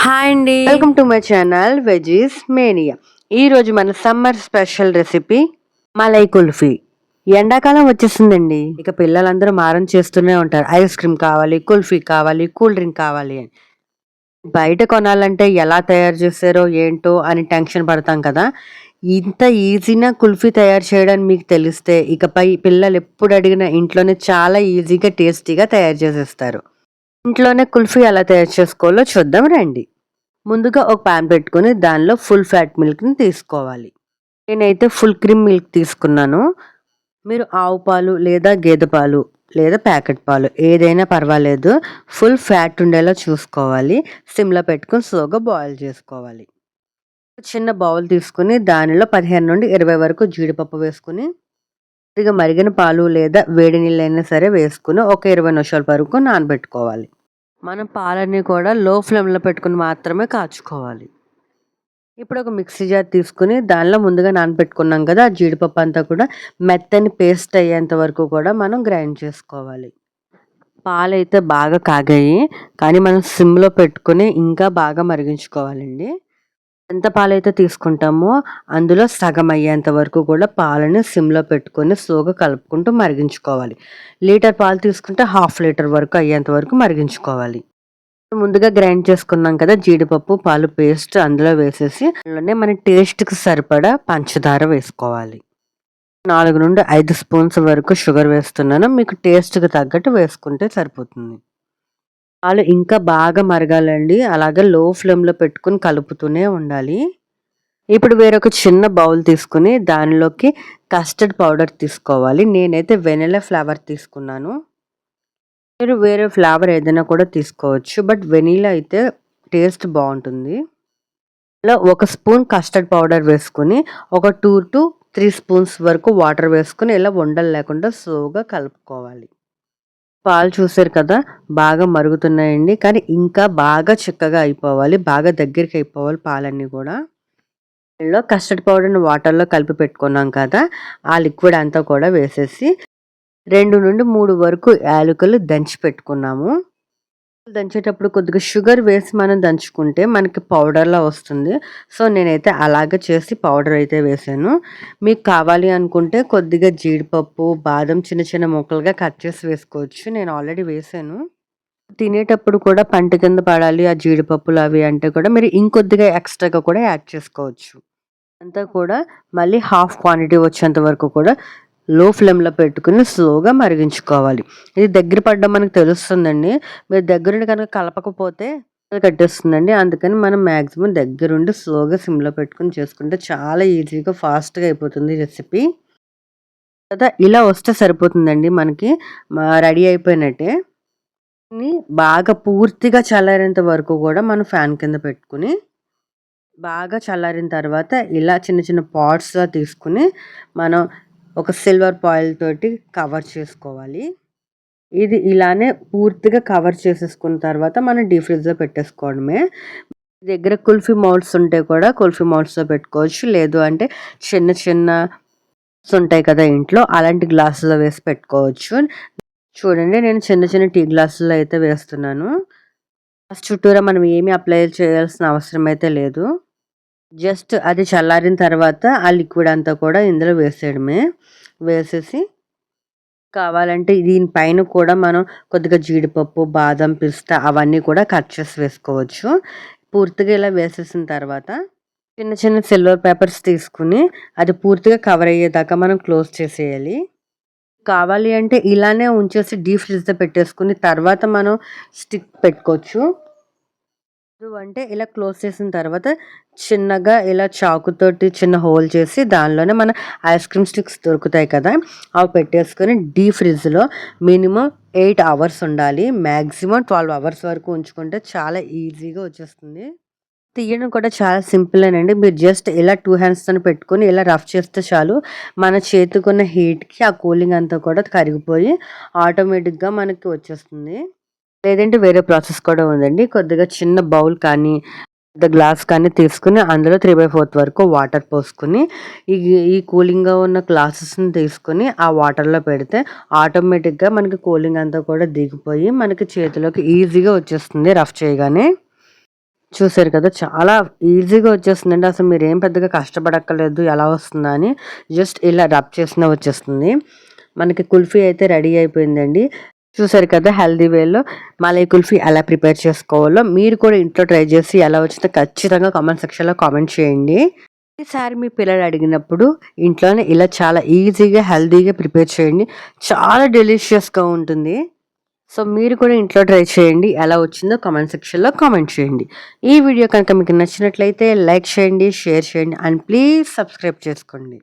Hi అండి. Welcome to my channel veggies mania. ఈరోజు మన summer special recipe malai kulfi. ఎండాకాలం వచ్చేసిందండి, ఇక పిల్లలందరూ మారం చేస్తూనే ఉంటారు. ఐస్ క్రీమ్ కావాలి, కుల్ఫీ కావాలి, కూల్ డ్రింక్ కావాలి అని. బయట కొనాలంటే ఎలా తయారు చేస్తారో ఏంటో అని టెన్షన్ పడతాం కదా. ఇంత ఈజీగా కుల్ఫీ తయారు చేయడం మీకు తెలిస్తే ఇకపై పిల్లలు ఎప్పుడు అడిగినా ఇంట్లోనే చాలా ఈజీగా టేస్టీగా తయారు చేసేస్తారు. ఇంట్లోనే కుల్ఫీ ఎలా తయారు చేసుకోవాలో చూద్దాం రండి. ముందుగా ఒక పాన్ పెట్టుకొని దానిలో ఫుల్ ఫ్యాట్ మిల్క్ని తీసుకోవాలి. నేనైతే ఫుల్ క్రీమ్ మిల్క్ తీసుకున్నాను. మీరు ఆవు పాలు లేదా గేదె పాలు లేదా ప్యాకెట్ పాలు ఏదైనా పర్వాలేదు, ఫుల్ ఫ్యాట్ ఉండేలా చూసుకోవాలి. సిమ్లో పెట్టుకొని స్లోగా బాయిల్ చేసుకోవాలి. చిన్న బౌల్ తీసుకుని దానిలో 15 నుండి 20 వరకు జీడిపప్పు వేసుకుని కొద్దిగా మరిగిన పాలు లేదా వేడి నీళ్ళు అయినా సరే వేసుకుని ఒక 20 నిమిషాల వరకు నానబెట్టుకోవాలి. మనం పాలన్నీ కూడా లో ఫ్లేమ్లో పెట్టుకుని మాత్రమే కాచుకోవాలి. ఇప్పుడు ఒక మిక్సీ జార్ తీసుకుని దానిలో ముందుగా నానబెట్టుకున్నాం కదా ఆ జీడిపప్పు అంతా కూడా మెత్తని పేస్ట్ అయ్యేంత వరకు కూడా మనం గ్రైండ్ చేసుకోవాలి. పాలైతే బాగా కాగాయి, కానీ మనం సిమ్లో పెట్టుకుని ఇంకా బాగా మరిగించుకోవాలండి. ఎంత పాలైతే తీసుకుంటామో అందులో సగం అయ్యేంత వరకు కూడా పాలని సిమ్లో పెట్టుకొని స్లోగా కలుపుకుంటూ మరిగించుకోవాలి. లీటర్ పాలు తీసుకుంటే హాఫ్ లీటర్ వరకు అయ్యేంత వరకు మరిగించుకోవాలి. ముందుగా గ్రైండ్ చేసుకున్నాం కదా జీడిపప్పు పాలు పేస్ట్ అందులో వేసేసి అందులోనే మన టేస్ట్కి సరిపడా పంచదార వేసుకోవాలి. 4 నుండి 5 స్పూన్స్ వరకు షుగర్ వేస్తున్నాను. మీకు టేస్ట్కి తగ్గట్టు వేసుకుంటే సరిపోతుంది. పాలు ఇంకా బాగా మరగాలండి, అలాగే లో ఫ్లేమ్లో పెట్టుకుని కలుపుతూనే ఉండాలి. ఇప్పుడు వేరొక చిన్న బౌల్ తీసుకుని దానిలోకి కస్టర్డ్ పౌడర్ తీసుకోవాలి. నేనైతే వెనిలా ఫ్లేవర్ తీసుకున్నాను. మీరు వేరే ఫ్లేవర్ ఏదైనా కూడా తీసుకోవచ్చు, బట్ వెనీలా అయితే టేస్ట్ బాగుంటుంది. ఇలా 1 స్పూన్ కస్టర్డ్ పౌడర్ వేసుకుని ఒక 2 to 3 స్పూన్స్ వరకు వాటర్ వేసుకుని ఇలా ఉండలు లేకుండా స్లోగా కలుపుకోవాలి. పాలు చూసారు కదా బాగా మరుగుతున్నాయండి, కానీ ఇంకా బాగా చిక్కగా అయిపోవాలి, బాగా దగ్గరికి అయిపోవాలి పాలన్నీ కూడా. ఇందులో కస్టర్డ్ పౌడర్ని వాటర్లో కలిపి పెట్టుకున్నాం కదా ఆ లిక్విడ్ అంతా కూడా వేసేసి 2 నుండి 3 వరకు యాలకులు దంచి పెట్టుకున్నాము. దంచేటప్పుడు కొద్దిగా షుగర్ వేసి మనం దంచుకుంటే మనకి పౌడర్లా వస్తుంది. సో నేనైతే అలాగే చేసి పౌడర్ అయితే వేసాను. మీకు కావాలి అనుకుంటే కొద్దిగా జీడిపప్పు బాదం చిన్న చిన్న ముక్కలుగా కట్ చేసి వేసుకోవచ్చు. నేను ఆల్రెడీ వేసాను. తినేటప్పుడు కూడా పంట కింద పడాలి ఆ జీడిపప్పులు అవి అంటే కూడా మీరు ఇంకొద్దిగా ఎక్స్ట్రాగా కూడా యాడ్ చేసుకోవచ్చు. అంతా కూడా మళ్ళీ హాఫ్ క్వాంటిటీ వచ్చేంత వరకు కూడా లో ఫ్లేమ్లో పెట్టుకుని స్లోగా మరిగించుకోవాలి. ఇది దగ్గర పడ్డం మనకు తెలుస్తుందండి. మీరు దగ్గరుండి కనుక కలపకపోతే కట్టేస్తుందండి. అందుకని మనం మ్యాక్సిమం దగ్గరుండి స్లోగా సిమ్లో పెట్టుకుని చేసుకుంటే చాలా ఈజీగా ఫాస్ట్గా అయిపోతుంది రెసిపీ కదా. ఇలా వస్తే సరిపోతుందండి, మనకి రెడీ అయిపోయినట్టే. బాగా పూర్తిగా చల్లారేంత వరకు కూడా మనం ఫ్యాన్ కింద పెట్టుకుని బాగా చల్లారిన తర్వాత ఇలా చిన్న చిన్న పాట్స్‌లా తీసుకుని మనం ఒక సిల్వర్ ఫాయిల్ తోటి కవర్ చేసుకోవాలి. ఇది ఇలానే పూర్తిగా కవర్ చేసేసుకున్న తర్వాత మనం డీప్ ఫ్రిడ్జ్‌లో పెట్టేసుకోవడమే. మీ దగ్గర కుల్ఫీ మౌల్డ్స్ ఉంటే కూడా కుల్ఫీ మౌల్డ్స్‌లో పెట్టుకోవచ్చు. లేదు అంటే చిన్న చిన్న ఉంటాయి కదా ఇంట్లో, అలాంటి గ్లాసులో వేసి పెట్టుకోవచ్చు. చూడండి నేను చిన్న చిన్న టీ గ్లాసుల్లో అయితే వేస్తున్నాను. చుట్టూరా మనం ఏమీ అప్లై చేయాల్సిన అవసరం అయితే లేదు. జస్ట్ అది చల్లారిన తర్వాత ఆ లిక్విడ్ అంతా కూడా ఇందులో వేసేయడమే. వేసేసి కావాలంటే దీనిపైన కూడా మనం కొద్దిగా జీడిపప్పు బాదం పిస్తా అవన్నీ కూడా కట్ చేసి వేసుకోవచ్చు. పూర్తిగా ఇలా వేసేసిన తర్వాత చిన్న చిన్న సిల్వర్ పేపర్స్ తీసుకుని అది పూర్తిగా కవర్ అయ్యేదాకా మనం క్లోజ్ చేసేయాలి. కావాలి అంటే ఇలానే ఉంచేసి డీప్ ఫ్రిడ్జ్‌లో పెట్టేసుకుని తర్వాత మనం స్టిక్ పెట్టుకోవచ్చు. అంటే ఇలా క్లోజ్ చేసిన తర్వాత చిన్నగా ఇలా చాకుతోటి చిన్న హోల్ చేసి దానిలోనే మన ఐస్ క్రీమ్ స్టిక్స్ దొరుకుతాయి కదా అవి పెట్టేసుకొని డీప్ ఫ్రిడ్జ్లో మినిమం 8 అవర్స్ ఉండాలి. మ్యాక్సిమం 12 అవర్స్ వరకు ఉంచుకుంటే చాలా ఈజీగా వచ్చేస్తుంది. తీయడం కూడా చాలా సింపులేనండి. మీరు జస్ట్ ఇలా 2 హ్యాండ్స్‌తోని పెట్టుకొని ఇలా రఫ్ చేస్తే చాలు. మన చేతికున్న హీట్‌కి ఆ కూలింగ్ అంతా కూడా కరిగిపోయి ఆటోమేటిక్‌గా మనకి వచ్చేస్తుంది. లేదంటే వేరే ప్రాసెస్ కూడా ఉందండి. కొద్దిగా చిన్న బౌల్ కానీ, పెద్ద గ్లాస్ కానీ తీసుకొని అందులో 3/4 వరకు వాటర్ పోసుకొని ఈ ఈ కూలింగ్‌గా ఉన్న గ్లాసెస్‌ని తీసుకొని ఆ వాటర్‌లో పెడితే ఆటోమేటిక్‌గా మనకి కూలింగ్ అంతా కూడా దిగిపోయి మనకి చేతిలోకి ఈజీగా వచ్చేస్తుంది రఫ్ చేయగానే. చూసారు కదా! చాలా ఈజీగా వచ్చేస్తుందండి. అసలు మీరేం పెద్దగా కష్టపడక్కర్లేదు ఎలా వస్తుందా అని. జస్ట్ ఇలా రబ్ చేసినా వచ్చేస్తుంది. మనకి కుల్ఫీ అయితే రెడీ అయిపోయిందండి. చూసారు కదా! హెల్తీ వేలో మలై కుల్ఫీ ఎలా ప్రిపేర్ చేసుకోవాలో మీరు కూడా ఇంట్లో ట్రై చేసి ఎలా వచ్చిందో ఖచ్చితంగా కామెంట్ సెక్షన్‌లో కామెంట్ చేయండి. ఈసారి మీ పిల్లలు అడిగినప్పుడు ఇంట్లోనే ఇలా చాలా ఈజీగా, హెల్తీగా ప్రిపేర్ చేయండి. చాలా డెలిషియస్‌గా ఉంటుంది. సో, మీరు కూడా ఇంట్లో ట్రై చేయండి. ఎలా వచ్చిందో కామెంట్ సెక్షన్‌లో కామెంట్ చేయండి. ఈ వీడియో కనుక మీకు నచ్చినట్లయితే లైక్ చేయండి, షేర్ చేయండి అండ్ ప్లీజ్ సబ్స్క్రైబ్ చేసుకోండి.